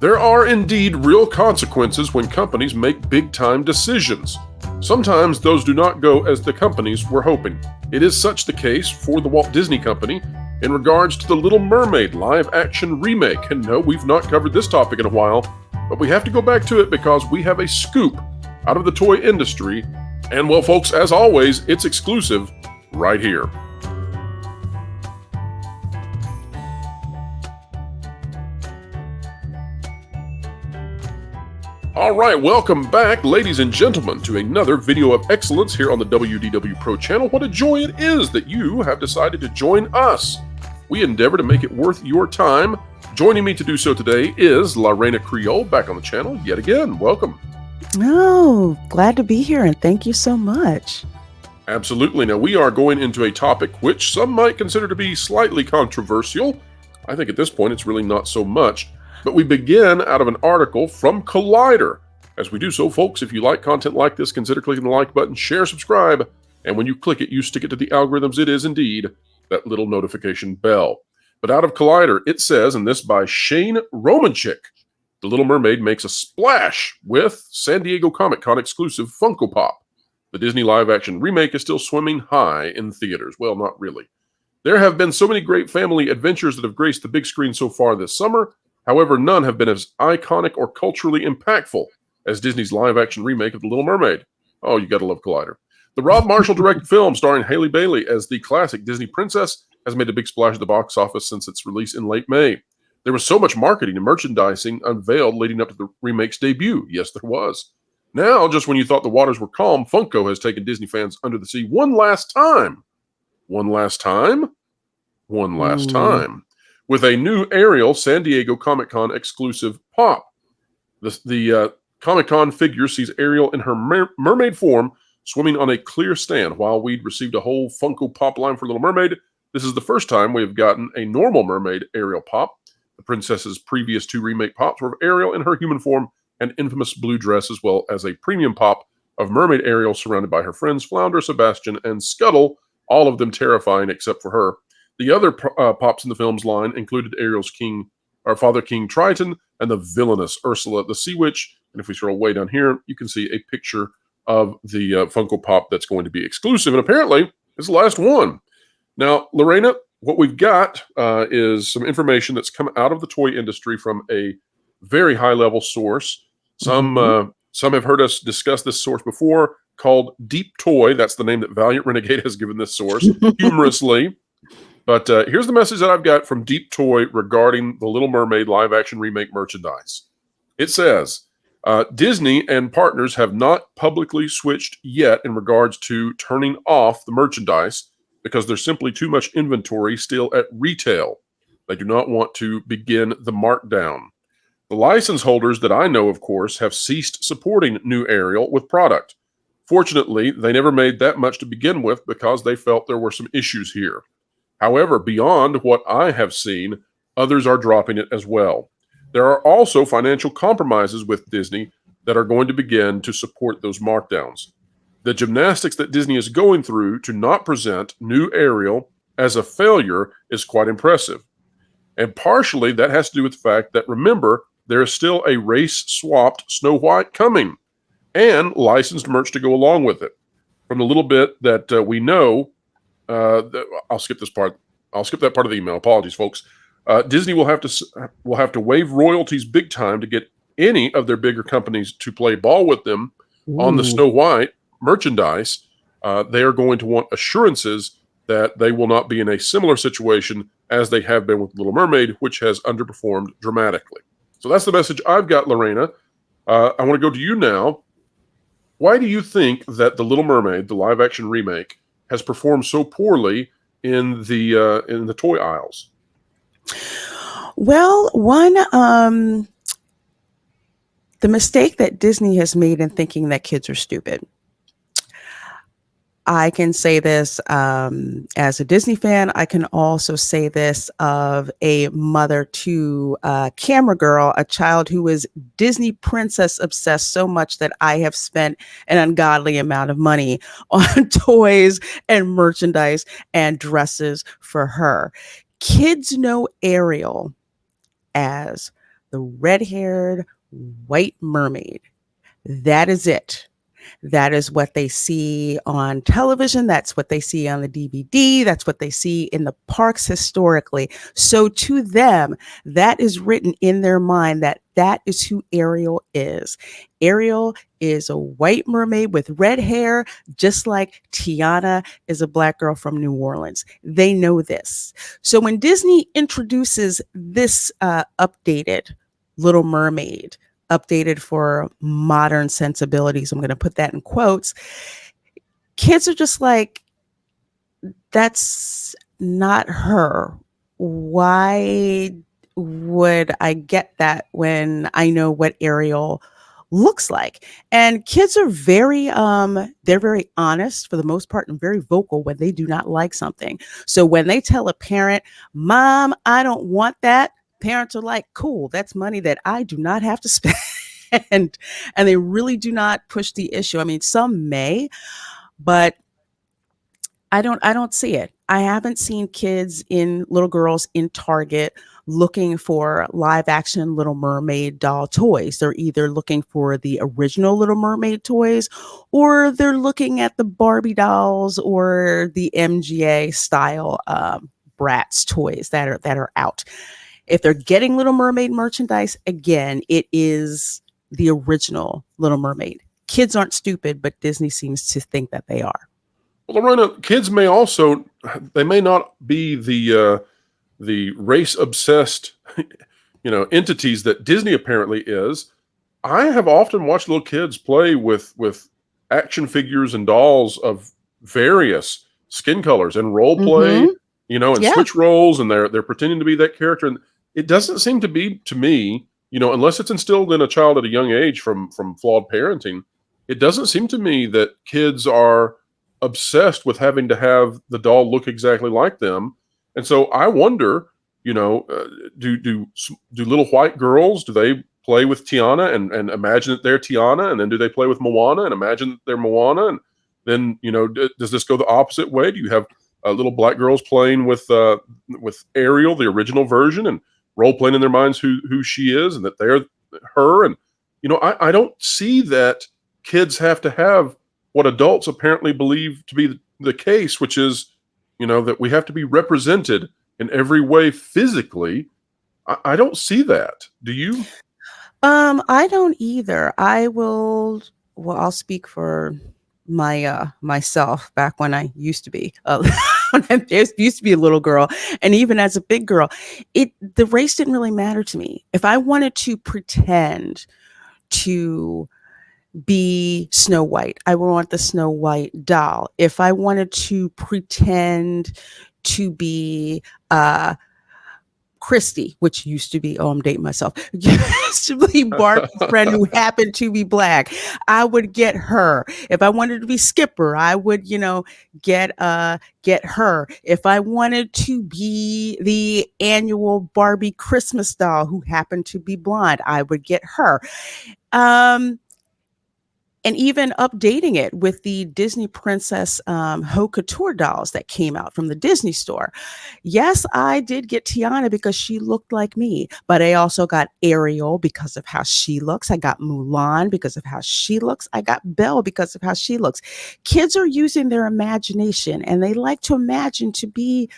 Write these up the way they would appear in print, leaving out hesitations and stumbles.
There are indeed real consequences when companies make big-time decisions. Sometimes those do not go as the companies were hoping. It is such the case for the Walt Disney Company in regards to the Little Mermaid live-action remake. And no, we've not covered this topic in a while, but we have to go back to it because we have a scoop out of the toy industry. And well, folks, as always, it's exclusive right here. All right, welcome back, ladies and gentlemen, to another video of excellence here on the WDW Pro channel. What a joy it is that you have decided to join us. We endeavor to make it worth your time. Joining me to do so today is Lorena Creole, back on the channel yet again. Welcome. Oh, glad to be here, and thank you so much. Absolutely. Now, we are going into a topic which some might consider to be slightly controversial. I think at this point it's really not so much. But we begin out of an article from Collider. As we do so, folks, if you like content like this, consider clicking the like button, share, subscribe, and when you click it, you stick it to the algorithms. It is indeed that little notification bell. But out of Collider, it says, and this by Shane Romanchik, The Little Mermaid makes a splash with San Diego Comic-Con exclusive Funko Pop. The Disney live-action remake is still swimming high in theaters. Well, not really. There have been so many great family adventures that have graced the big screen so far this summer. However, none have been as iconic or culturally impactful as Disney's live-action remake of The Little Mermaid. Oh, you gotta love Collider. The Rob Marshall-directed film starring Halle Bailey as the classic Disney princess has made a big splash at the box office since its release in late May. There was so much marketing and merchandising unveiled leading up to the remake's debut. Yes, there was. Now, just when you thought the waters were calm, Funko has taken Disney fans under the sea one last time. One last time? One last time. With a new Ariel San Diego Comic-Con exclusive pop. The Comic-Con figure sees Ariel in her mermaid form swimming on a clear stand. While we'd received a whole Funko Pop line for Little Mermaid, this is the first time we have gotten a normal mermaid Ariel pop. The princess's previous two remake pops were of Ariel in her human form and infamous blue dress, as well as a premium pop of mermaid Ariel surrounded by her friends Flounder, Sebastian, and Scuttle, all of them terrifying except for her. The other pops in the film's line included Ariel's father King Triton and the villainous Ursula the Sea Witch. And if we scroll way down here, you can see a picture of the Funko Pop that's going to be exclusive. And apparently, it's the last one. Now, Lorena, what we've got is some information that's come out of the toy industry from a very high-level source. Some have heard us discuss this source before, called Deep Toy. That's the name that Valiant Renegade has given this source, humorously. But here's the message that I've got from Deep Toy regarding the Little Mermaid live-action remake merchandise. It says, Disney and partners have not publicly switched yet in regards to turning off the merchandise because there's simply too much inventory still at retail. They do not want to begin the markdown. The license holders that I know, of course, have ceased supporting new Ariel with product. Fortunately, they never made that much to begin with because they felt there were some issues here. However, beyond what I have seen, others are dropping it as well. There are also financial compromises with Disney that are going to begin to support those markdowns. The gymnastics that Disney is going through to not present new Ariel as a failure is quite impressive. And partially that has to do with the fact that, remember, there is still a race-swapped Snow White coming and licensed merch to go along with it. From the little bit that we know, I'll skip this part. I'll skip that part of the email. Apologies, folks. Disney will have to waive royalties big time to get any of their bigger companies to play ball with them on the Snow White merchandise. They are going to want assurances that they will not be in a similar situation as they have been with Little Mermaid, which has underperformed dramatically. So that's the message I've got, Lorena. I want to go to you now. Why do you think that The Little Mermaid, the live-action remake, has performed so poorly in the toy aisles? Well, the mistake that Disney has made in thinking that kids are stupid. I can say this as a Disney fan. I can also say this of a mother to a camera girl, a child who is Disney princess obsessed so much that I have spent an ungodly amount of money on toys and merchandise and dresses for her. Kids know Ariel as the red-haired white mermaid. That is it. That is what they see on television. That's what they see on the DVD. That's what they see in the parks historically. So to them, that is written in their mind that that is who Ariel is. Ariel is a white mermaid with red hair, just like Tiana is a black girl from New Orleans. They know this. So when Disney introduces this updated Little Mermaid, updated for modern sensibilities, I'm going to put that in quotes, kids are just like, that's not her. Why would I get that when I know what Ariel looks like? And kids are they're very honest for the most part and very vocal when they do not like something. So when they tell a parent, Mom, I don't want that, parents are like, cool, that's money that I do not have to spend. and they really do not push the issue. I mean, some may, but I don't see it. I haven't seen little girls in Target looking for live action Little Mermaid doll toys. They're either looking for the original Little Mermaid toys, or they're looking at the Barbie dolls or the MGA style Bratz toys that are out. If they're getting Little Mermaid merchandise, again, it is the original Little Mermaid. Kids aren't stupid, but Disney seems to think that they are. Well, Lorena, kids may not be the race obsessed, entities that Disney apparently is. I have often watched little kids play with action figures and dolls of various skin colors and role play, and switch roles, and they're pretending to be that character. And it doesn't seem to be, to me, unless it's instilled in a child at a young age from flawed parenting, it doesn't seem to me that kids are obsessed with having to have the doll look exactly like them. And so I wonder, do little white girls, do they play with Tiana and imagine that they're Tiana, and then do they play with Moana and imagine that they're Moana, and then does this go the opposite way? Do you have little black girls playing with Ariel, the original version, and role playing in their minds who she is and that they're her? And I don't see that kids have to have what adults apparently believe to be the case, which is, that we have to be represented in every way physically. I don't see that. Do you? I don't either. I'll speak for myself back when I used to be, when I used to be a little girl, and even as a big girl, the race didn't really matter to me. If I wanted to pretend to be Snow White, I would want the Snow White doll. If I wanted to pretend to be Christy, which used to be, I'm dating myself, used to be Barbie's friend who happened to be black, I would get her. If I wanted to be Skipper, I would, get her. If I wanted to be the annual Barbie Christmas doll who happened to be blonde, I would get her. And even updating it with the Disney Princess Haute Couture dolls that came out from the Disney store. Yes, I did get Tiana because she looked like me, but I also got Ariel because of how she looks. I got Mulan because of how she looks. I got Belle because of how she looks. Kids are using their imagination, and they like to imagine to be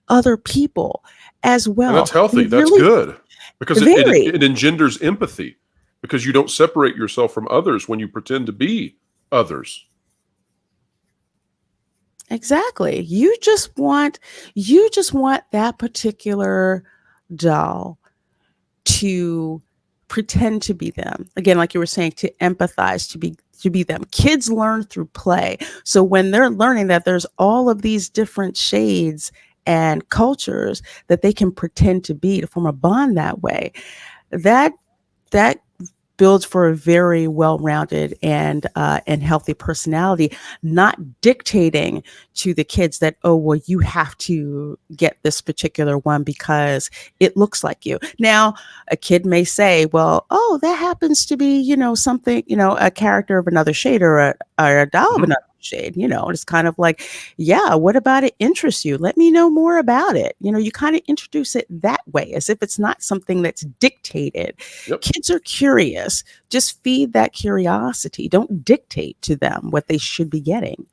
other people as well. And that's healthy. That's good, because it engenders empathy, because you don't separate yourself from others when you pretend to be others. Exactly. You just want that particular doll to pretend to be them. Again, like you were saying, to empathize, to be them. Kids learn through play. So when they're learning that there's all of these different shades and cultures that they can pretend to be, to form a bond that way, that builds for a very well-rounded and healthy personality, not dictating to the kids that, oh, well, you have to get this particular one because it looks like you. Now, a kid may say, well, oh, that happens to be, something, a character of another shade, or a doll of another Shade, it's kind of like, yeah, what about it interests you? Let me know more about it. You kind of introduce it that way as if it's not something that's dictated. Yep. Kids are curious. Just feed that curiosity. Don't dictate to them what they should be getting.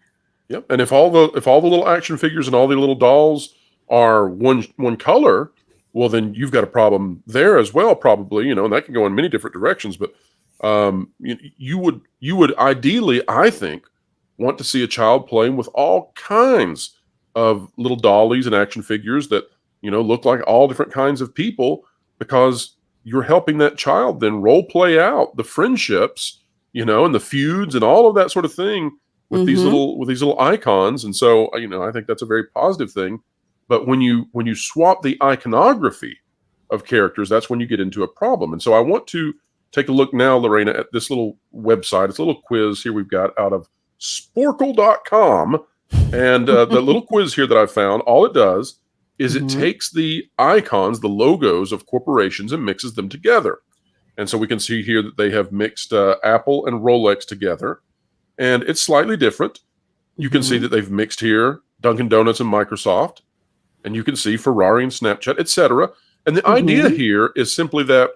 Yep. And if all the little action figures and all the little dolls are one color, well, then you've got a problem there as well, probably. And that can go in many different directions. But you would ideally, I think, want to see a child playing with all kinds of little dollies and action figures that look like all different kinds of people, because you're helping that child then role play out the friendships, and the feuds and all of that sort of thing with these little icons. And so I think that's a very positive thing. But when you swap the iconography of characters, that's when you get into a problem. And so I want to take a look now, Lorena, at this little website. It's a little quiz here we've got out of Sporcle.com. And the little quiz here that I found, all it does is it takes the icons, the logos of corporations, and mixes them together. And so we can see here that they have mixed Apple and Rolex together. And it's slightly different. You can see that they've mixed here Dunkin' Donuts and Microsoft. And you can see Ferrari and Snapchat, etc. And the idea here is simply that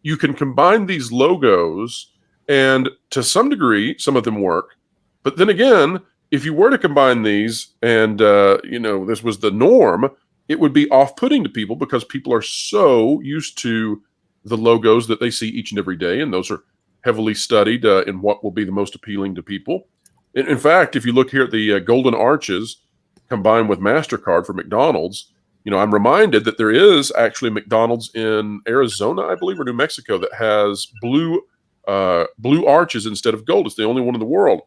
you can combine these logos, and to some degree, some of them work. But then again, if you were to combine these and, this was the norm, it would be off-putting to people, because people are so used to the logos that they see each and every day. And those are heavily studied in what will be the most appealing to people. In fact, if you look here at the golden arches combined with MasterCard for McDonald's, I'm reminded that there is actually McDonald's in Arizona, I believe, or New Mexico, that has blue arches instead of gold. It's the only one in the world.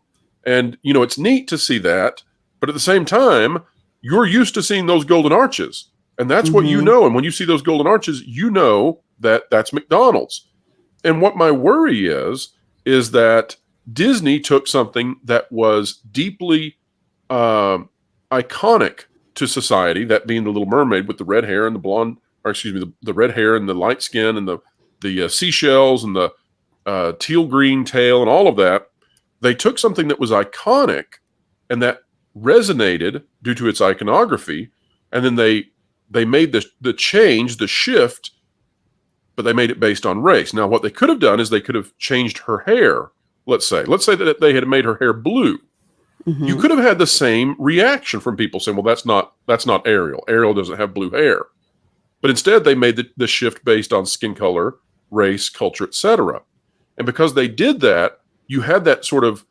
And, it's neat to see that. But at the same time, you're used to seeing those golden arches. And that's what you know. And when you see those golden arches, you know that that's McDonald's. And what my worry is that Disney took something that was deeply iconic to society, that being the Little Mermaid with the red hair and the blonde, or excuse me, the red hair and the light skin and the seashells and the teal green tail and all of that. They took something that was iconic and that resonated due to its iconography, and then they made the change, the shift, but they made it based on race. Now, what they could have done is they could have changed her hair. Let's say that they had made her hair blue. You could have had the same reaction from people saying, well, that's not Ariel. Ariel doesn't have blue hair. But instead, they made the shift based on skin color, race, culture, etc. And because they did that, you had that sort of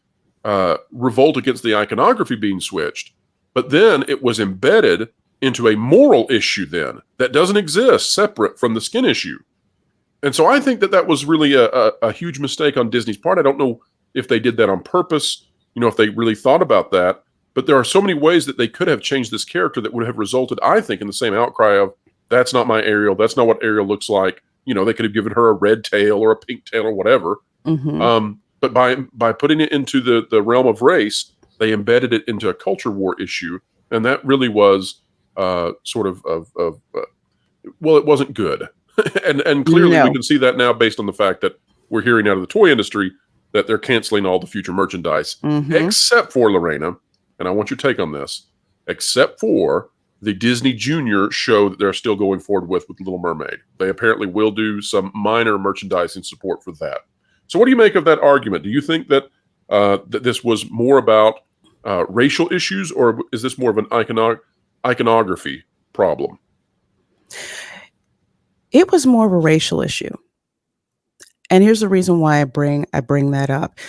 revolt against the iconography being switched. But then it was embedded into a moral issue then that doesn't exist separate from the skin issue. And so I think that was really a huge mistake on Disney's part. I don't know if they did that on purpose, if they really thought about that. But there are so many ways that they could have changed this character that would have resulted, I think, in the same outcry of, that's not my Ariel. That's not what Ariel looks like. They could have given her a red tail or a pink tail or whatever. But by putting it into the realm of race, they embedded it into a culture war issue. And that really was it wasn't good. and clearly we can see that now based on the fact that we're hearing out of the toy industry that they're canceling all the future merchandise, except for, Lorena, and I want your take on this, except for the Disney Junior show that they're still going forward with Little Mermaid. They apparently will do some minor merchandising support for that. So what do you make of that argument? Do you think that that this was more about racial issues, or is this more of an iconography problem? It was more of a racial issue. And here's the reason why I bring that up.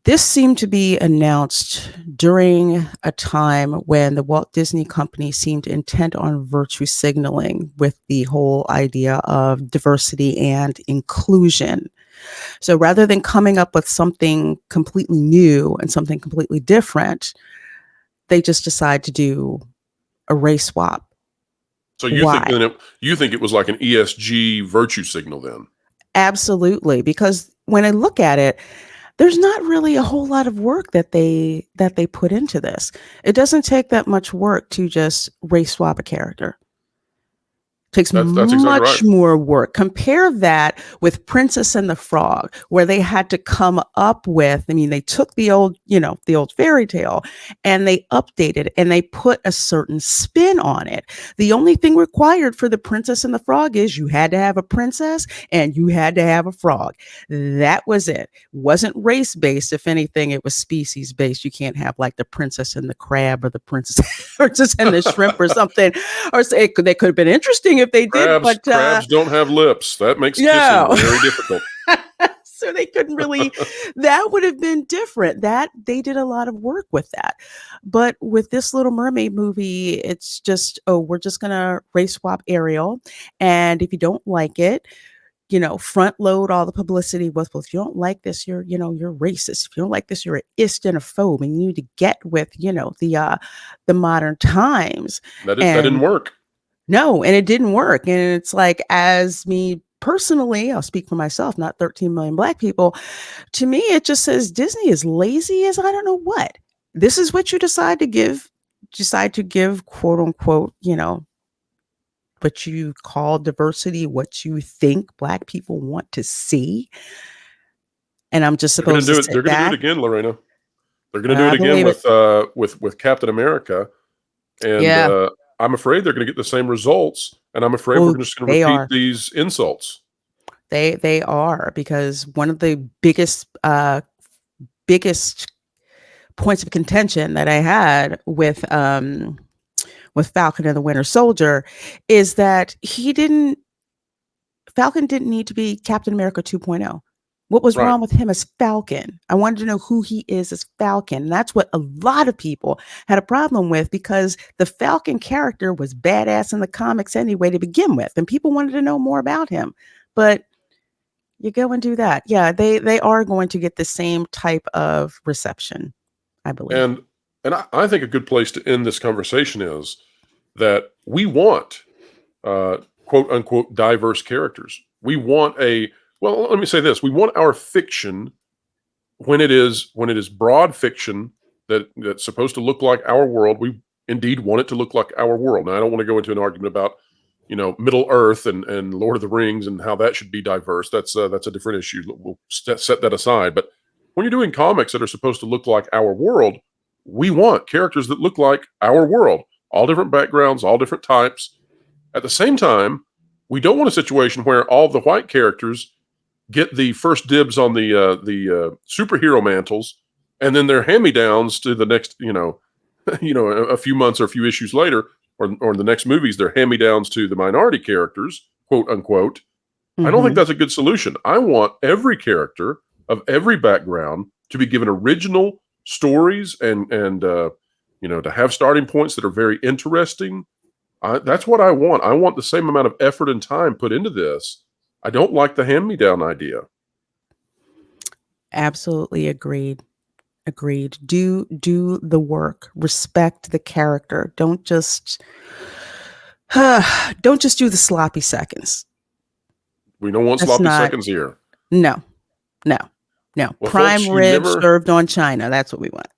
This seemed to be announced during a time when the Walt Disney Company seemed intent on virtue signaling with the whole idea of diversity and inclusion. So rather than coming up with something completely new and something completely different, they just decide to do a race swap. So you think it was like an ESG virtue signal then? Absolutely, because when I look at it, there's not really a whole lot of work that they put into this. It doesn't take that much work to just race swap a character. Takes That's exactly right. much more work. Compare that with Princess and the Frog, where they had to come up with, I mean, they took the old, the old fairy tale and they updated and they put a certain spin on it. The only thing required for the Princess and the Frog is you had to have a princess and you had to have a frog. That was it. Wasn't race based. If anything, it was species based. You can't have like the princess and the crab or the princess and the shrimp or something. Or say they could have been interesting if they did, but crabs don't have lips. That makes kissing very difficult. So they couldn't really, that would have been different. That they did a lot of work with that. But with this Little Mermaid movie, it's just, we're just going to race swap Ariel. And if you don't like it, front load all the publicity with, well, if you don't like this, you're racist. If you don't like this, you're an istinophobe and you need to get with, the modern times. That didn't work. No, and it didn't work. And it's like, as me personally, I'll speak for myself, not 13 million Black people. To me, it just says Disney is lazy as I don't know what. This is what you decide to give, quote unquote, what you call diversity, what you think Black people want to see. And I'm just supposed to sit back. They're going to do it again, Lorena. They're going to do it again with Captain America. And I'm afraid they're going to get the same results, and I'm afraid we're just going to repeat these insults. They are, because one of the biggest points of contention that I had with Falcon and the Winter Soldier is that Falcon didn't need to be Captain America 2.0. What was wrong with him as Falcon? I wanted to know who he is as Falcon. And that's what a lot of people had a problem with, because the Falcon character was badass in the comics anyway to begin with. And people wanted to know more about him. But you go and do that. Yeah, they are going to get the same type of reception, I believe. And I think a good place to end this conversation is that we want, quote unquote, diverse characters. We want well, let me say this. We want our fiction, when it is broad fiction that's supposed to look like our world, we indeed want it to look like our world. Now, I don't want to go into an argument about, Middle Earth and Lord of the Rings and how that should be diverse. That's a different issue. We'll set that aside. But when you're doing comics that are supposed to look like our world, we want characters that look like our world. All different backgrounds, all different types. At the same time, we don't want a situation where all the white characters get the first dibs on the superhero mantles, and then they're hand-me-downs to the next, a few months or a few issues later, or the next movies, they're hand-me-downs to the minority characters, quote unquote. Mm-hmm. I don't think that's a good solution. I want every character of every background to be given original stories and to have starting points that are very interesting. That's what I want. I want the same amount of effort and time put into this. I don't like the hand-me-down idea. Absolutely agreed. Do the work. Respect the character. Don't just do the sloppy seconds. We don't want sloppy seconds here. No. Well, prime rib served on China. That's what we want.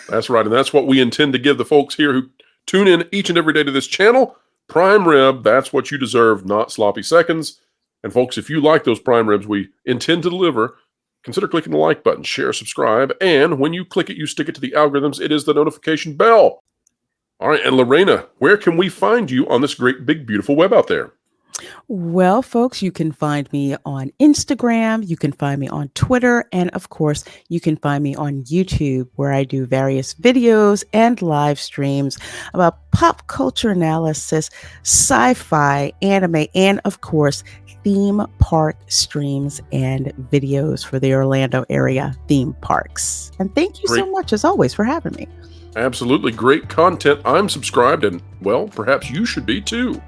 That's right. And that's what we intend to give the folks here who tune in each and every day to this channel. Prime rib, that's what you deserve, not sloppy seconds. And folks, if you like those prime ribs we intend to deliver, consider clicking the like button, share, subscribe, and when you click it, you stick it to the algorithms. It is the notification bell. All right, and Lorena, where can we find you on this great, big, beautiful web out there? Well, folks, you can find me on Instagram, you can find me on Twitter, and of course, you can find me on YouTube, where I do various videos and live streams about pop culture analysis, sci-fi, anime, and of course, theme park streams and videos for the Orlando area theme parks. And thank you so much, as always, for having me. Absolutely great content. I'm subscribed, and, well, perhaps you should be too.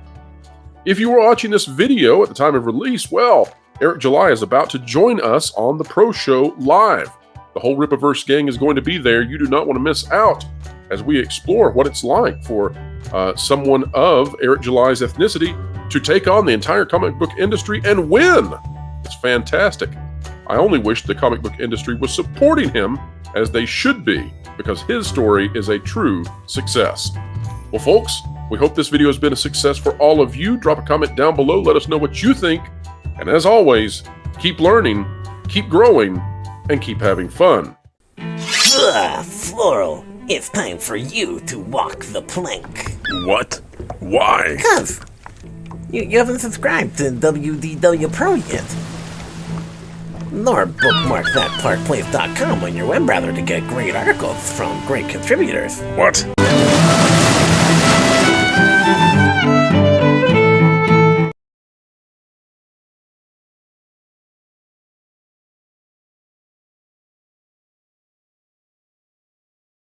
If you were watching this video at the time of release, well, Eric July is about to join us on the Pro Show live. The whole Rippaverse gang is going to be there. You do not want to miss out as we explore what it's like for someone of Eric July's ethnicity to take on the entire comic book industry and win. It's fantastic. I only wish the comic book industry was supporting him as they should be, because his story is a true success. Well, folks, We hope this video has been a success for all of you. Drop a comment down below. Let us know what you think. And as always, keep learning, keep growing, and keep having fun. Floral, it's time for you to walk the plank. What? Why? Cuz you haven't subscribed to WDW Pro yet. Nor bookmark thatparkplace.com on your web browser to get great articles from great contributors. What?